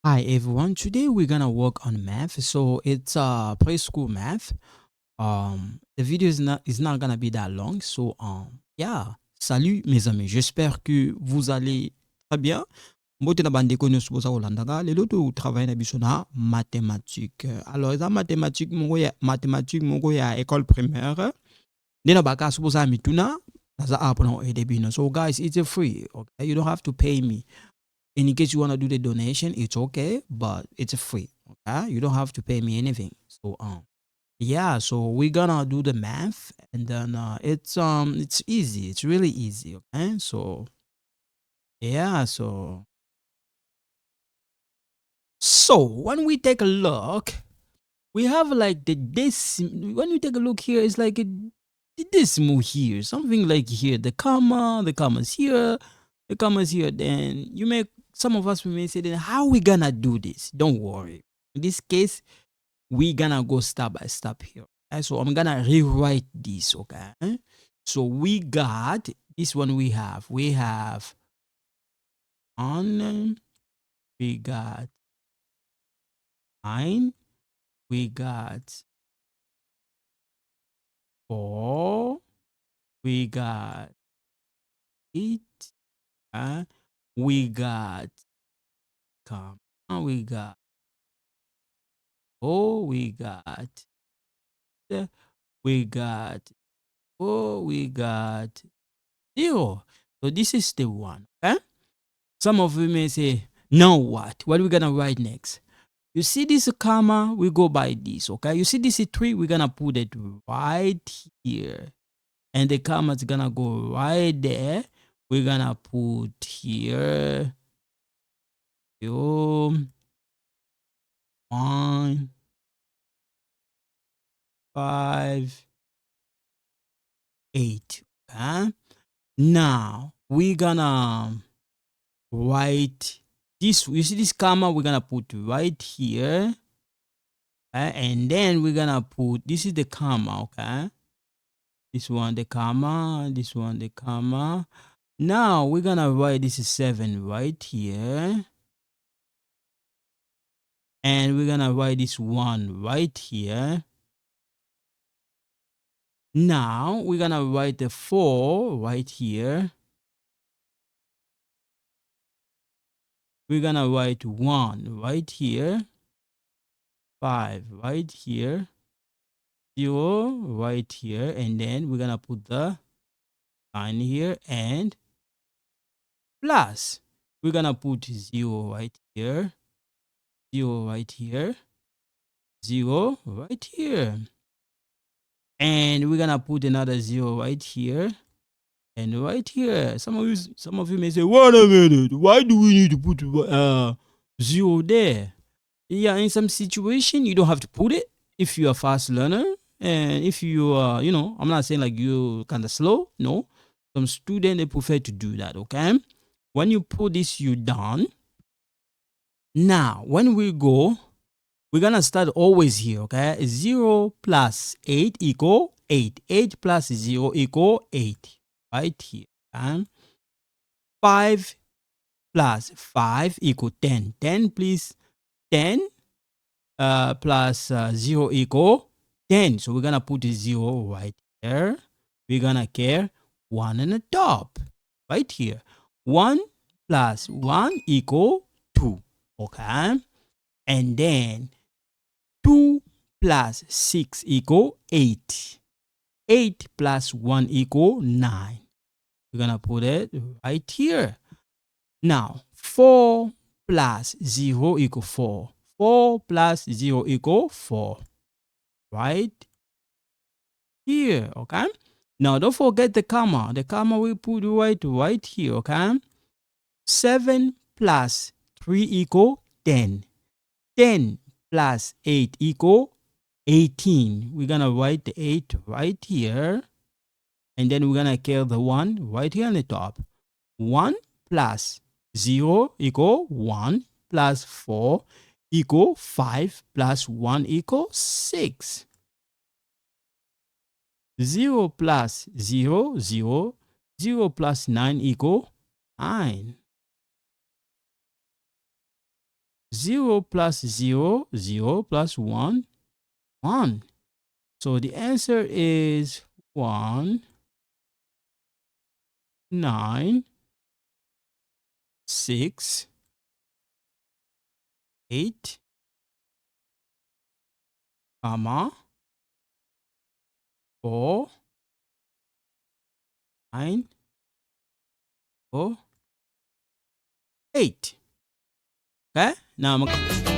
Hi everyone. Today we're gonna work on math. So it's preschool math. The video is not gonna be that long. So yeah. Salut mes amis. J'espère que vous allez très bien. Mbote na bande ko nyonso boza kolanda ka lelo to travail na biso na mathématique. Alors eza mathématique moko ya école primaire. Nena baka supoza mituna naza apo na edebino. So guys, it's a free. Okay, you don't have to pay me. And in case you want to do the donation, it's okay, but it's free. Okay, you don't have to pay me anything. So yeah, so we're gonna do the math, and then it's easy. It's really easy. Okay, so yeah, so when we take a look, we have like the decimal. When you take a look here, it's like the decimal here, something like here, the commas here, the commas here. Then you make some of us we may say, then how we gonna do this? Don't worry. In this case, we gonna go step by step here. Okay? So I'm gonna rewrite this. Okay. So we got this one. We have on. We got 9. We got 4. We got 8. We got comma. We got we got we got we got 0. So this is the one. Okay. Some of you may say, now what? What are we gonna write next? You see this comma, we go by this. Okay. You see this 3, we're gonna put it right here, and the comma is gonna go right there. We're gonna put here 1, 5, 8. Okay. Now we're gonna write this. You see this comma, we're gonna put right here. Okay? And then we're gonna put, this is the comma. Okay. This one the comma, this one the comma. Now we're gonna write this is 7 right here. And we're gonna write this 1 right here. Now we're gonna write the 4 right here. We're gonna write 1 right here. 5 right here. 0 right here. And then we're gonna put the sign here and plus. We're gonna put 0 right here. 0 right here. 0 right here. And we're gonna put another 0 right here and right here. Some of you may say, wait a minute, why do we need to put 0 there? Yeah, in some situation you don't have to put it if you're a fast learner, and if you are, I'm not saying like you kind of slow. No, some student they prefer to do that. Okay, when you put this, you done. Now when we go, we're gonna start always here. Okay, 0 plus 8 equal 8. 8 plus 0 equal 8 right here. And 5 plus 5 equal 10. 10 please. 10 plus 0 equal 10. So we're gonna put a 0 right there. We're gonna carry 1 on the top right here. 1 plus 1 equal 2. Okay, and then 2 plus 6 equal 8. 8 plus 1 equal 9. We're gonna put it right here. Now 4 plus 0 equal 4. 4 plus 0 equal 4. Right here. Okay. Now don't forget the comma. The comma we put right here. Okay. 7 plus 3 equal 10. 10 plus 8 equal 18. We're gonna write the 8 right here. And then we're gonna carry the 1 right here on the top. 1 plus 0 equal 1 plus 4 equal 5 plus 1 equal 6. 0 plus 0, 0. 0 plus 9 equal 9. 0 plus 0, 0 plus 1, 1. So the answer is 1, 9, 6, 8, comma, 4, 9, 4, 8. Okay, now I'm